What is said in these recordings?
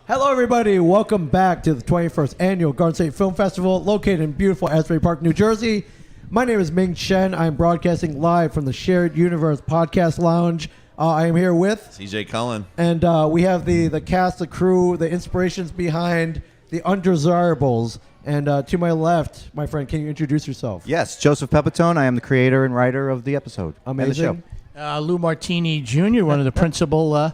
Hello, everybody. Welcome back to the 21st Annual Garden State Film Festival, located in beautiful Asbury Park, New Jersey. My name is Ming Chen. I'm broadcasting live from the Shared Universe Podcast Lounge. I am here with CJ Cullen. And we have the cast, the crew, the inspirations behind the Undesirables. And to my left, my friend, can you introduce yourself? Yes, Joseph Pepitone. I am the creator and writer of the episode. Amazing. And the show. Lou Martini Jr., one of the principal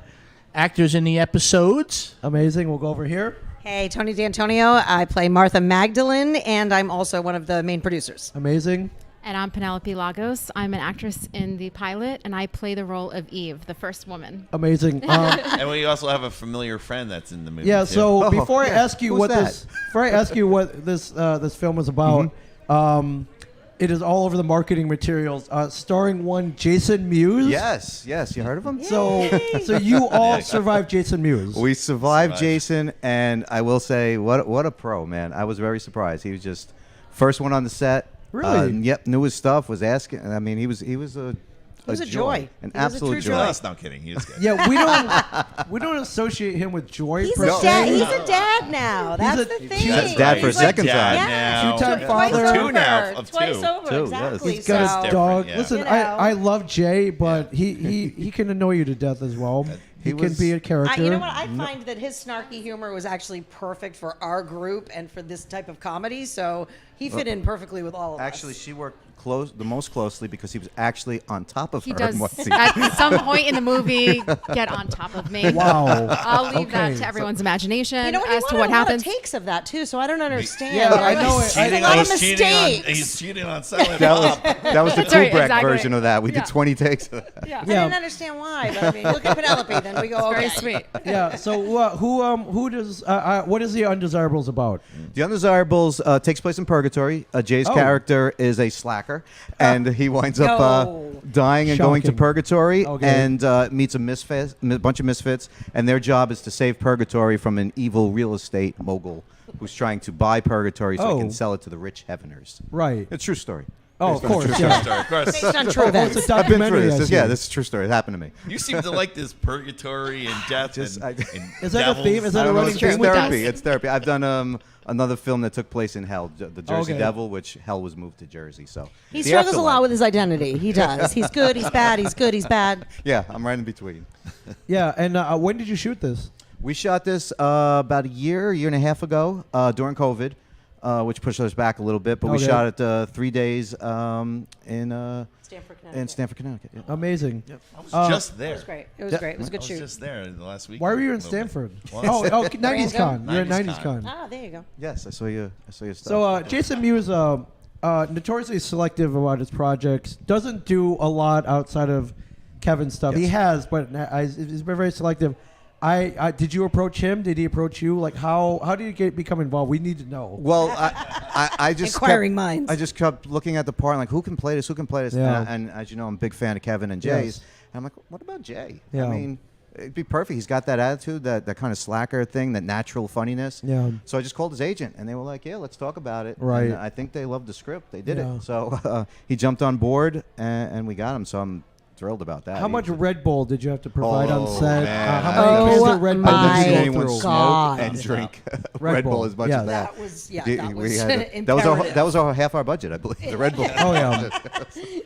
actors in the episodes. Amazing. We'll go over here. Hey, Tony D'Antonio. I play Martha Magdalene, and I'm also one of the main producers. Amazing. And I'm Penelope Lagos. I'm an actress in the pilot, and I play the role of Eve, the first woman. Amazing. And we also have a familiar friend that's in the movie. Yeah. too. So before I ask you Who's what that? this film is about, it is all over the marketing materials, starring one Jason Mewes. Yes. You heard of him? So you all survived Jason Mewes. We survived Jason, and I will say, what a pro, man. I was very surprised. He was just first one on the set. Really? Yep, knew his stuff, was asking. I mean, he was a joy. An He was a absolute true joy. joy. No kidding. He was good. Yeah, we don't associate him with joy. He's per a dad. se. He's a dad now. That's the thing. That's dad for a He's like- second time. Yeah. Two-time Twice father. over. Two now, of Twice two. over, Two, yes. exactly. He's got So- his dog. yeah. Listen, You know. I love Jay, but he can annoy you to death as well. He can was- be a character. you know what? I find that his snarky humor was actually perfect for our group and for this type of comedy. So he fit in perfectly with all of us. Actually, she worked the most closely because he was actually on top of He her. does, in one scene. at some point in the movie, get on top of me. Wow. I'll leave Okay. that to everyone's imagination You know what? as He to wanted what a lot happens. of takes of that too, so I don't understand. Yeah, I know There's it. a lot of He's mistakes. cheating on Silent that Bob. was the That's right, Kubrick exactly. version of that. We Yeah. did 20 takes of that. Yeah. I didn't understand why, but I mean, look at Penelope. Then we go, okay. Very sweet. Yeah. So who does what is the Undesirables about? The Undesirables takes place in Purgatory. Jay's character is a slacker, and he winds up dying and going to Shocking. Purgatory Okay. and meets a bunch of misfits, and their job is to save Purgatory from an evil real estate mogul who's trying to buy Purgatory so he Oh. can sell it to the rich heaveners. Right. It's a true story. Oh, of course. Yeah. Sorry, of course. Based on true It's events. a I've been documentary. through I this. see. Yeah, this is a true story. It happened to me. You seem to like this purgatory and death Just- and, I- and Is that a devils. theme? Is that I a don't know, running it's theme? therapy. It's therapy. I've done another film that took place in Hell, the Jersey Okay. Devil, which Hell was moved to Jersey. So He the struggles a lot afterlife. with his identity. He does. He's good. He's bad. He's good. He's bad. Yeah, I'm right in between. Yeah. And when did you shoot this? We shot this about a year and a half ago during COVID, which pushed us back a little bit. But we Okay. shot it 3 days Stanford, Connecticut. in Stanford, Connecticut. Yeah. Amazing. I was just there. It was great. It was great. It was a good I was shoot. just there the last week. Why were you in Stanford? Oh, 90s Con. You're at 90s Con. Ah, there you go. Yes, I saw your stuff. So Jason Mewes, notoriously selective about his projects, doesn't do a lot outside of Kevin's stuff. He Yes. has, but he's been very selective. Did you approach him? Did he approach you? Like how do you become involved? We need to know. Well, I just Inquiring kept, minds. I just kept looking at the part, like who can play this? Who can play this? Yeah. And as you know, I'm a big fan of Kevin and Jay's. Yes. And I'm like, what about Jay? Yeah. I mean, it'd be perfect. He's got that attitude, that kind of slacker thing, that natural funniness. Yeah. So I just called his agent, and they were like, yeah, let's talk about it. Right. And I think they loved the script. They did Yeah. it. So he jumped on board, and we got him. So I'm thrilled about that. How much Red Bull did you have to provide on Oh, set? man. How many cans of Red Bull I've did never you seen go anyone through? smoke God. and drink Red Red Bull, Bull as much yeah. as that. That was We that was had to- imperative. that was our half our budget, I believe. The Red Bull. Oh yeah.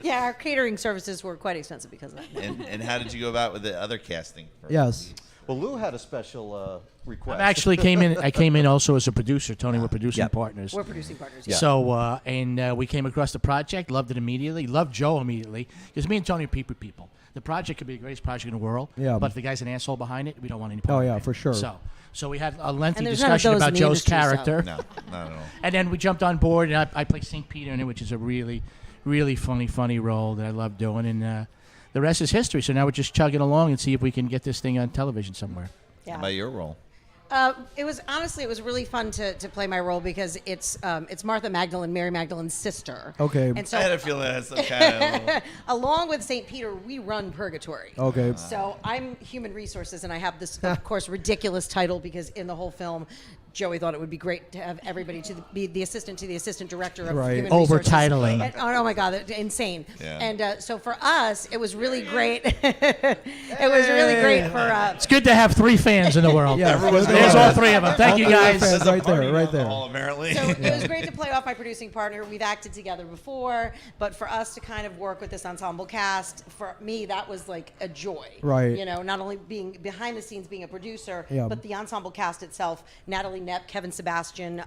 Yeah, our catering services were quite expensive because of that. And how did you go about with the other casting? Yes. Well, Lou had a special request. I actually came in also as a producer. Tony, we're producing Yep. partners. We're producing partners. Yeah. So, we came across the project, loved it immediately, loved Joe immediately, because me and Tony are people people. The project could be the greatest project in the world, Yeah. but if the guy's an asshole behind it, we don't want any part Oh of yeah, it. for sure. So we had a lengthy And there's none of discussion those about in the Joe's industry, so- character. No, not at all. And then we jumped on board, and I play St. Peter in it, which is a really, really funny role that I love doing. And the rest is history. So now we're just chugging along and see if we can get this thing on television somewhere. Yeah. How about your role? It was really fun to play my role because it's Martha Magdalene, Mary Magdalene's sister. Okay. And I so had a feeling that's some kind of... along with St. Peter, we run Purgatory. Okay. So I'm human resources, and I have this, of course, ridiculous title because in the whole film, Joey thought it would be great to have everybody be the assistant to the assistant director of Right. human resources. Over-titling. And- oh my God, that's insane. Yeah. And so for us, it was really great. It was really great for. It's good to have 3 fans in the world. Yeah, There's all 3 of them. Thank you, All 3 guys. fans right there, Party right down the there. hall, apparently. So it was great to play off my producing partner. We've acted together before, but for us to kind of work with this ensemble cast, for me, that was like a joy. Right. You know, not only being behind the scenes, being a producer, Yeah. but the ensemble cast itself: Natalie Knepp, Kevin Sebastian,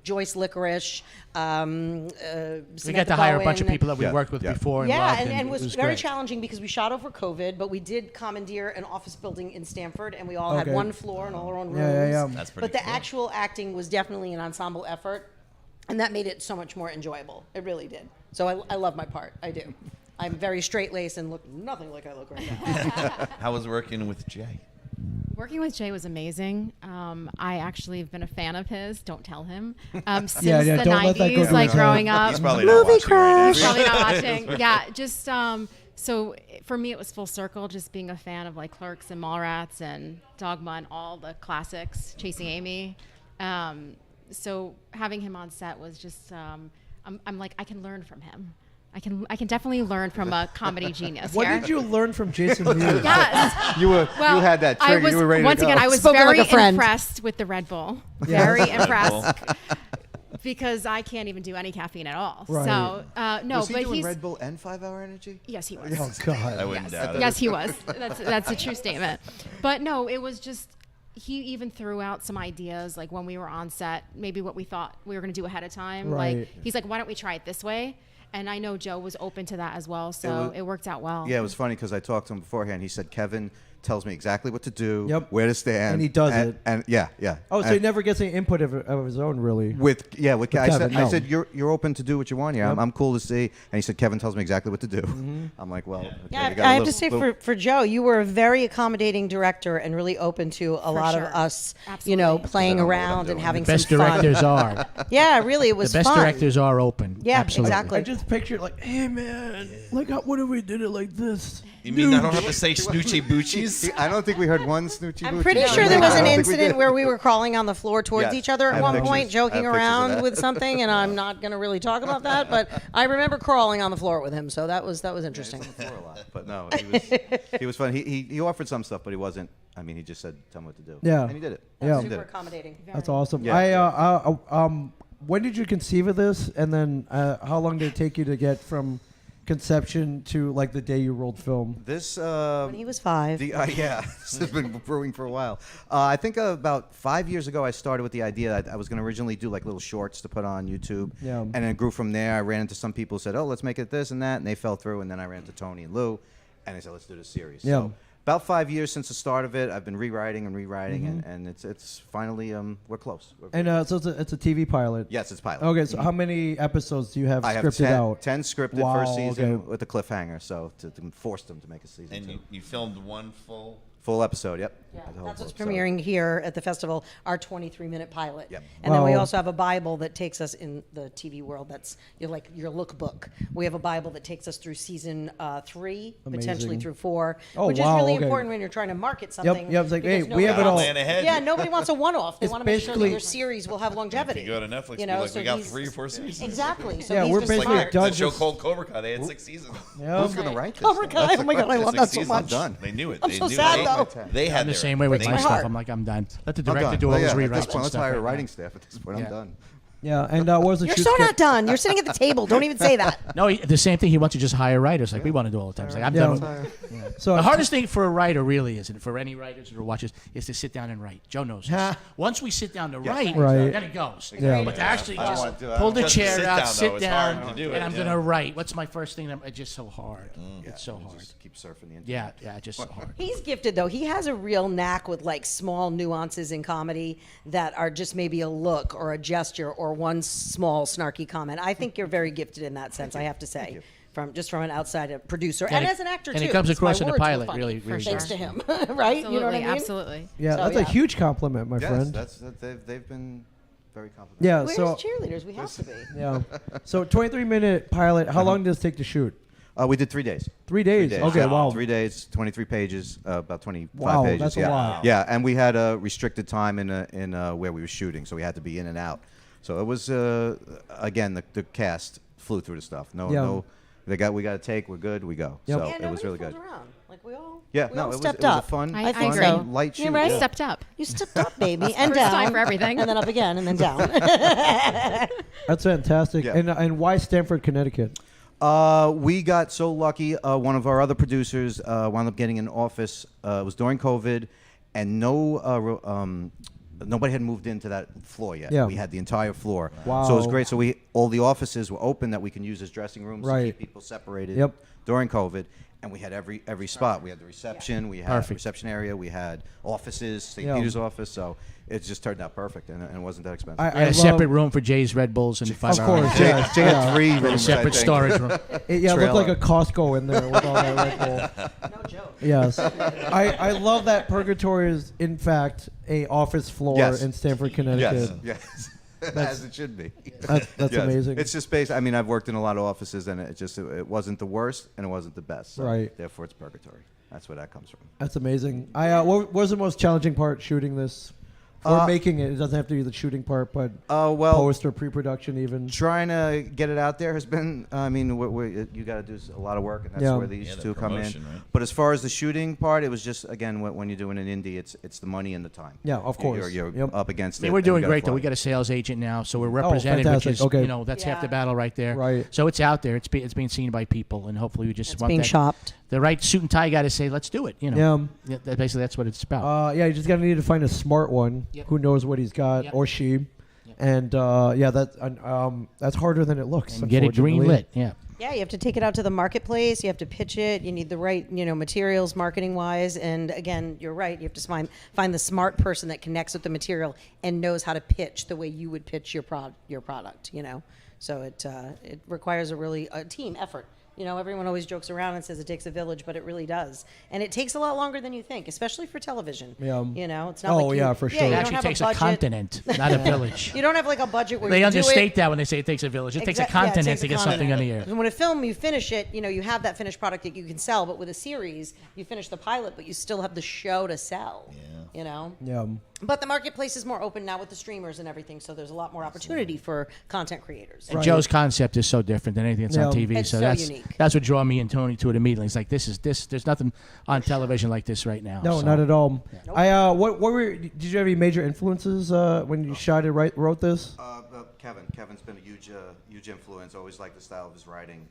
Joyce Licorice. We Samantha got to hire a bunch of Bowen. people that we Yeah, worked with yeah. before. Yeah, loved, and it it was very great. challenging because we shot over COVID, but we did commandeer an office building in Stamford, and we all had Okay. one floor and all our own rooms. Yeah. That's pretty But the cool. actual acting was definitely an ensemble effort, and that made it so much more enjoyable. It really did. So I love my part. I do. I'm very straight-laced and look nothing like I look right now. How was working with Jay? Working with Jay was amazing. I actually have been a fan of his. Don't tell him. Since Yeah, the don't let that go 90s, to like his head. growing up. He's probably not watching right He's now. probably not watching. Yeah, just so for me it was full circle, just being a fan of like Clerks and Mallrats and Dogma and all the classics, Chasing Amy. So having him on set was just I'm like, I can learn from him. I can definitely learn from a comedy genius What here. did you learn from Jason Mewes? Yes. You were Well, you had that I trigger. was, You were ready once to go. again, I was Spoken very like a friend. impressed with the Red Bull. Yeah. Very Red impressed. Because I can't even do any caffeine at all. Right. So, no, was he but doing he's... Red Bull and 5 Hour Energy? Yes, he was. Oh God. I wouldn't doubt it. Yes, he was. That's a true statement. But no, it was just... He even threw out some ideas, like when we were on set, maybe what we thought we were going to do ahead of time. Right. Like, he's like, why don't we try it this way? And I know Joe was open to that as well, so it worked out well. Yeah, it was funny because I talked to him beforehand. He said Kevin tells me exactly what to do, Yep. where to stand, And he does it. And yeah. Oh, so And he never gets any input of his own, really. with I Kevin, no. said you're open to do what you want. Yeah, Yep. I'm cool to see. And he said Kevin tells me exactly what to do. I'm like, well, okay, Yeah, you got a I have little- to say little- for Joe, you were a very accommodating director and really open to a lot sure. of us, Absolutely. playing I don't know what I'm around and doing. having Best some fun. directors are. Yeah, really, it The was best fun. directors are open. Yeah, Absolutely. exactly. I just pictured like, hey man, like what if we did it like this? You mean I don't have to say snoochie boochies? I don't think we heard one snoochie. I'm boochie. pretty I sure don't there was an think we incident did. where we were crawling on the floor towards Yes, each other I at have one pictures. point, I have joking pictures of around that. with something, and I'm not going to really talk about that, but I remember crawling on the floor with him, so that was interesting. Floor a lot, but no, he was fun. He offered some stuff, but he wasn't. I mean, he just said, "Tell me what to do." Yeah. and he did it. Yeah. He did Super it. accommodating. That's awesome. Yeah. When did you conceive of this, and then how long did it take you to get from conception to like the day you rolled film? This When he was 5. yeah, this has been brewing for a while. I think about 5 years ago, I started with the idea that I was going to originally do like little shorts to put on YouTube. Yeah. And then it grew from there. I ran into some people who said, "Oh, let's make it this and that," and they fell through. And then I ran into Tony and Lou, and they said, "Let's do this series." Yeah. So about 5 years since the start of it, I've been rewriting and rewriting, and it's finally we're close. And so it's a TV pilot. yes, it's pilot. Okay, so how many episodes do you have I have scripted 10, out? 10 scripted Wow, first season okay. with a cliffhanger, so to force them to make a season And two. you filmed one Full episode, yep. Yeah, The whole that's what's episode. premiering here at the festival, our 23-minute pilot. Yep. And then we Wow. also have a Bible that takes us in the TV world. That's like your lookbook. We have a Bible that takes us through season 3, potentially Amazing. through 4, Oh, which wow, is really okay. important when you're trying to market something. Yep, it's like, because hey, we have it nobody all. wants- Plan ahead. Yeah, nobody wants a one-off. They It's want to make sure that basically- your series will have longevity. If you go to Netflix, you be know, like, so we got he's- 3 or 4 seasons. Exactly. So Yeah, he's we're just basically smart. done. The show just- called Cobra Kai, they had 6 seasons. Yeah. Who's going to write this? Cobra Kai. Oh my God, I love that so Six much. seasons. I'm done. They knew it. I'm They so knew sad, it. though. They had I'm the their- same way with they my knew stuff. heart. I'm like, I'm done. Let the I'm director done. do all Oh, his yeah, rewrites at this and point, let's stuff. hire a like that. writing staff at this point. Yeah. I'm done. Yeah, and what was the You're shoot so script? not done. You're sitting at the table. Don't even say that. No, the same thing. He wants to just hire writers, like we want to do all the time. It's like I'm Yeah. done. With, So the hardest thing for a writer really is, and for any writers or watchers, is to sit down and write. Joe knows this. Once we sit down to write, Right. then it goes. Yeah. But to actually I don't just wanna do that. pull the Just to chair sit out, down, though, sit it's down, hard to do and it, I'm yeah. going to write. What's my first thing? It's just so hard. It's so hard. Just keep surfing the internet. Yeah, just so hard. He's gifted though. He has a real knack with like small nuances in comedy that are just maybe a look or a gesture or one small snarky comment. I think you're very gifted in that sense. I have to say, from an outside producer and it- as an actor and too. it comes 'cause my across in the words were pilot funny, really, really thanks does. to him, right? You know what I Absolutely, mean? absolutely. Yeah, So, that's yeah. a huge compliment, my Yes, friend. they've been very complimentary. Yeah, We're so his cheerleaders. We have to be. yeah, so 23-minute pilot. How long does it take to shoot? We did 3 days. 3 days. Okay, yeah. wow. 3 days, 23 pages, about 25 Wow, pages. that's a yeah. lot. Yeah, and we had a restricted time in where we were shooting, so we had to be in and out. So it was again the cast flew through the stuff. No, we got to take. We're good. We go. Yep. So Yeah, it was nobody really fooled good. around. Like we all, Yeah, we no, all it was stepped a up. fun, I fun agree. light shoot. You're right. Yeah. Stepped up. You stepped up, baby, and First down. time for everything. and then up again, and then down. That's fantastic. Yeah. And why Stamford, Connecticut? We got so lucky. One of our other producers wound up getting an office. It was during COVID, and nobody had moved into that floor yet. Yeah. We had the entire floor. Wow. So it was great. So all the offices were open that we can use as dressing rooms to Right. keep people separated Yep. during COVID. And we had every spot. We had the reception. We had Perfect. the reception area. We had offices, St. Yeah. Peter's office. So it just turned out perfect, and it wasn't that expensive. We had a separate room for Jay's Red Bulls and Of course, Jay, yes. Jay had Yeah. 3 A rooms. I separate think. storage room. It looked like Trailer. a Costco in there with all that Red Bull. No joke. Yes. I love that Purgatory is, in fact, a office floor Yes. in Stamford, Connecticut. Yes. As it should be. That's Yes. amazing. It's just based. I mean, I've worked in a lot of offices, and it wasn't the worst, and it wasn't the best. So Right. Therefore, it's purgatory. That's where that comes from. That's amazing. What was the most challenging part shooting this? Or making it? It doesn't have to be the shooting part, but Well, post or pre-production even. trying to get it out there has been. I mean, you got to do a lot of work, and that's Yeah. where these the two come in. promotion, right? But as far as the shooting part, it was just again when you're doing an indie, it's the money and the time. Yeah, of course. You're Yep. up against it. We're and you doing gotta great though. fly. We got a sales agent now, so we're represented, which fantastic. is Okay. that's half Yeah. the battle right there. Right. So it's out there. It's being seen by people, and hopefully we just It's want being that, shopped. the right suit and tie guy to say, "Let's do it." Yeah, basically that's what it's about. Yeah, you just gotta need to find a smart one Yep. who knows what he's got Yep. or she, and that's harder than it looks. and get it green unfortunately. lit. Yeah. Yeah, you have to take it out to the marketplace. You have to pitch it. You need the right, materials, marketing wise. And again, you're right. You have to find the smart person that connects with the material and knows how to pitch the way you would pitch your product. So it requires a team effort. Everyone always jokes around and says it takes a village, but it really does. And it takes a lot longer than you think, especially for television. Yeah. It's not Oh, like yeah, for sure. you It don't actually have takes a budget. continent, not a village. You don't have like a budget where They you do understate it. that when they say it takes a village. It takes a Exact- yeah, it continent takes to a get something on the continent. air. And when a film, you finish it, you have that finished product that you can sell. But with a series, you finish the pilot, but you still have the show to sell. Yeah. But the marketplace is more open now with the streamers and everything, so there's a lot more opportunity for content creators. And Joe's concept is so different than anything that's on Yeah. TV. It's so so that's unique. that's what drew me and Tony to it immediately. It's like this. There's nothing on television like this right now. No, so. not at all. Did you have any major influences when you shot it? Wrote this? Kevin's been a huge influence. Always liked the style of his writing,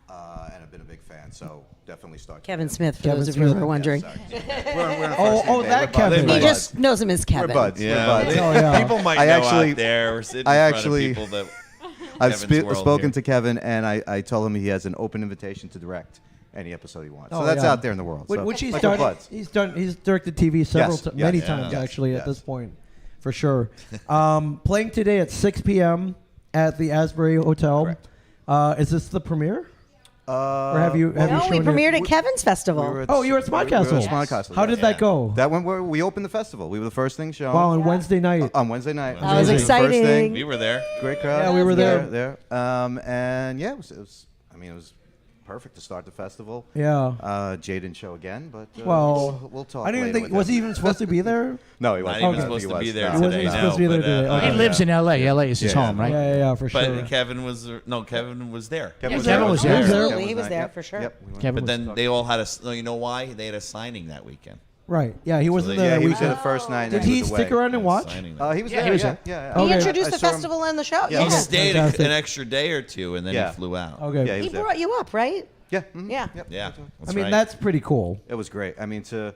and I've been a big fan. So definitely start. Kevin Smith, for Kevin those of you Smith. who are wondering. We're on our Oh, first name day. that We're buds. Kevin. He We're just buds. knows him as We're Kevin. buds. Yeah, We're buds. Oh, yeah. people might I know actually- out there. We're sitting I in front actually- of people that. I've Kevin's world spoken here. to Kevin, and I told him he has an open invitation to direct any episode he wants. Oh, So that's yeah. out there in the world. So, Which he's like we're done. buds. He's directed TV many yes, times yes, actually at yes. this point, for sure. Playing today at 6 p.m. at the Asbury Hotel. Correct. Is this the premiere? Or have you No, we shown premiered it? at Kevin's festival. You were at Smart Castle. We were at Smart Castle. How did that go? That one? We opened the festival. We were the first thing shown. Wow, on Wednesday night. On Wednesday night. That was We were the first exciting. thing. We were there. Great crowd. Yeah, we were there. There. And yeah, it was. I mean, it was perfect to start the festival. Yeah. Jay didn't show again, but Well, we'll talk. I didn't later think. with Was him. he even supposed to be there? No, he Not wasn't. even I don't supposed think to he be was. there No. He wasn't today. supposed to be there today. He Okay. lives in L.A. L.A. is his Yeah. home, right? Yeah, for sure. But Kevin was Kevin was there. Kevin was Kevin there. was there. Absolutely, he was Kevin there Yep. for sure. Yep. we went. Kevin But was then they all had a. You know why? They had a signing that weekend. Right. Yeah, he wasn't they- there Yeah, that he was there weekend. the first night. and Did then he was stick away. around and watch? Signing that. He was Yeah, there. he was yeah, there. yeah. Okay. He introduced I the saw him- festival and the show. Yeah. He Yeah. stayed Fantastic. an extra day or two, and then Yeah. he flew out. Okay. Yeah, he He was there. brought you up, right? Yeah. Yeah. Yep. Yeah. I That's mean, right. that's pretty cool. It was great. I mean, to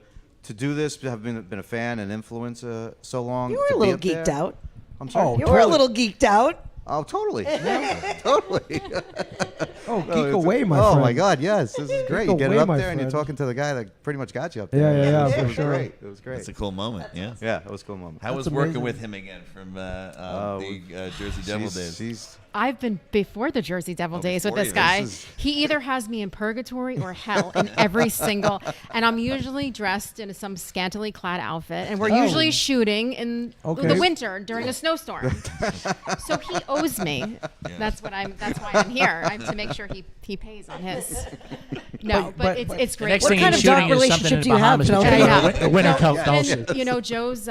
do this, to have been a fan and influencer so long. You were to a be little up geeked there- out. I'm sorry. Oh, You were a little geeked out. Oh, totally. Yeah, totally. Oh, No, geek it's- away, my oh friend. my God, yes, this is great. You get it away, up my there and you're friend. talking to the guy that pretty much got you up Yeah, there. yeah, yeah, It for was sure. great. It was great. That's a cool moment. Yeah. Yeah, it was a cool moment. How was That's working amazing. with him again from the Jersey Devil days? She's I've been before the Jersey Devil days with before this you. guy. This is- He either has me in purgatory or hell in every single, and I'm usually dressed in some scantily clad outfit, and we're usually shooting in Okay. the winter during a snowstorm. So he owes me. That's why I'm here. I'm to make sure he pays on his. No, but it's The great. next What thing kind he's of dark shooting is something relationship in do you have, Bahamas. Penelope? I know. A winter No, coat, and, don't Joe's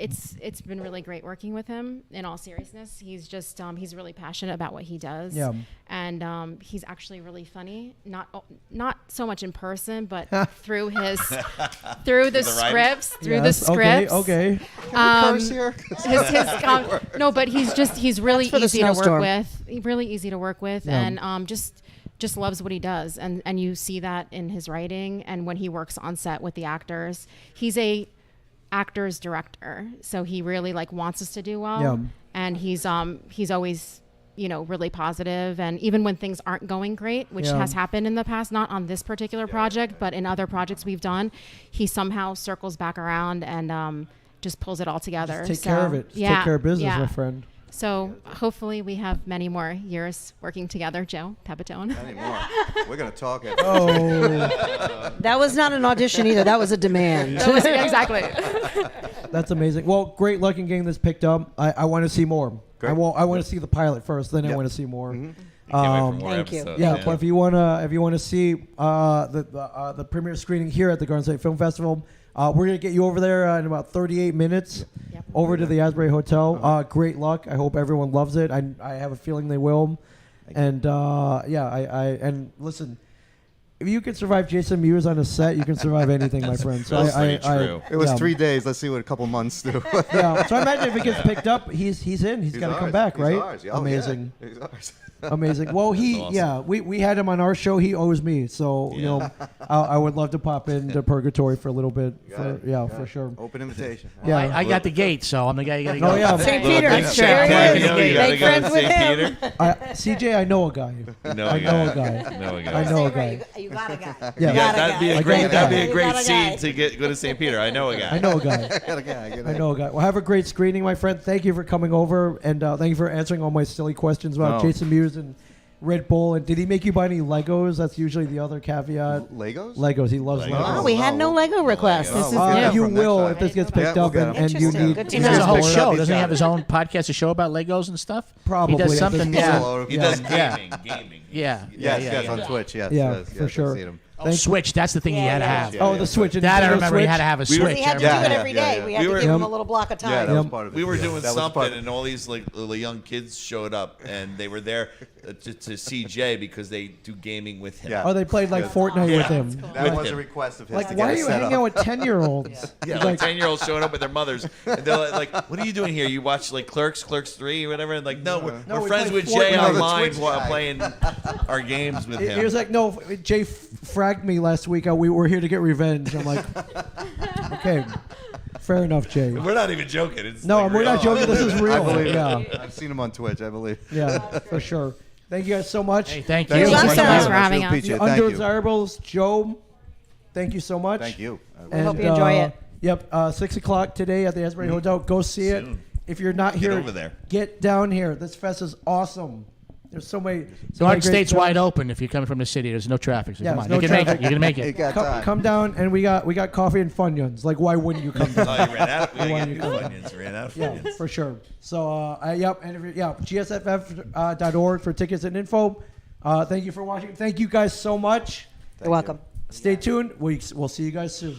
it's been really great working with him. In all seriousness, he's just he's really passionate about what he does. Yeah. And he's actually really funny. Not so much in person, but through the writing? scripts, through the Yes, scripts. Okay. Curse here? No, but he's really for the easy to work snowstorm. with. Really easy to work with, Yeah. and just loves what he does, and you see that in his writing and when he works on set with the actors. He's a actor's director, so he really wants us to do well. Yeah. And he's always really positive, and even when things aren't going great, which Yeah. has happened in the past, not on this particular project, but in other projects we've done, he somehow circles back around and just pulls it all together. Take care of it. Just take care of business, my friend. So hopefully we have many more years working together, Joe PEPITONE. Anymore. We're going to talk after Oh, That was not an audition either. That was a demand. Exactly. that's amazing. Well, great luck in getting this picked up. I want to see more. Great. I want to see the pilot first, then I Yep. want to see more. Can't wait for more Thank you. episodes. Yeah, but if you wanna see the premiere screening here at the Garden State Film Festival, we're gonna get you over there in about 38 minutes. Yep. Over to the Asbury Hotel. Great luck. I hope everyone loves it. I have a feeling they will. And and listen, if you can survive Jason Mewes on a set, you can survive anything, my friend. So That's pretty true. It was yeah. 3 days. Let's see what a couple months do. Yeah. So I imagine if it gets picked up, he's in. He's got to come ours. back, He's right? ours. Oh, yeah. Amazing. He's ours. Amazing. Well, awesome. we had him on our show. He owes me, so you know, I would love to pop into Purgatory for a little bit. For sure. Open invitation. Yeah. I got the gate, so I'm the guy you got to go. Oh yeah. St. Little Peter. big There check. he You know, is. you gotta Make go to friends with St. him. Peter. CJ, I know a guy. I know a guy. Know a guy. I know a guy. You got a guy. Yeah. Yeah, Got a that'd be guy. a I great. got a That'd be guy. a great You got a guy. scene to go to St. Peter. I know a guy. I know a guy. I know a guy. Well, have a great screening, my friend. Thank you for coming over, and thank you for answering all my silly questions about No. Jason Mewes and Red Bull. And did he make you buy any Legos? That's usually the other caveat. Legos? Legos. He loves Legos. Legos. Oh, we had no Lego requests. This is You From next will time. if this gets Yeah, picked we'll up, get and, him. and you Interesting. need. Good to He know. does a whole He's show. got Doesn't he it. have his own podcast, a show about Legos and stuff? Probably He does at this something. point. Yeah. He does Yeah. gaming. Yeah. Yes, on Twitch. Yes, Yeah, yes, for I've sure. seen him. Oh, Switch. That's the thing he had to have. Yeah, Oh, yeah. the Switch. That I Nintendo remember. He Switch? had to have a We Switch. were- He had to Yeah, do it yeah, every yeah, day. yeah. We had We to were- give him Yep. a little block of time. Yeah, that Yep. was part of it. We were doing That was part something, of and all these little young kids showed up, and they were there to see Jay because they do gaming with him. Yeah. Oh, they played like Yes. Fortnite with Yeah. him. That With was a him. request of his Like, to why get are it you set hanging up. out with 10-year-olds? Yeah, He's like 10-year-olds showing up with their mothers, and they're like, "What are you doing here? You watch like Clerks 3, or whatever?" And like, no, we're we friends play with Jay Fortnite. online Twitch while guy. playing our games with He him. was like, no, Jay fragged me last week. We were here to get revenge. I'm like, okay, fair enough, Jay. We're not even joking. It's No, like we're not real. joking. This is I real. believe it. Yeah, I've seen him on Twitch, I believe. yeah, for sure. Thank you guys so much. Hey, thank you. Thank you so Thank much for having us. Appreciate it. Thank you. Undesirables, Joe. Thank you so much. Thank you. And, hope you enjoy it. Yep, 6 o'clock today at the Asbury Hotel. Go see it. Soon. If you're not Get here, over there. get down here. This fest is awesome. There's so many. Garden State's films. wide open if you're coming from the city. There's no traffic. So Yeah, come on. there's You no can make it. traffic. You can make You it. got time. Come down, and we got coffee and Funyuns. Like, why wouldn't you come down? Oh, you ran out. We gotta Why get you new come? Funyuns. Ran out of Yeah, Funyuns. for sure. So, yep, and gsff.org for tickets and info. Thank you for watching. Thank you guys so much. You're welcome. Stay tuned. We'll see you guys soon.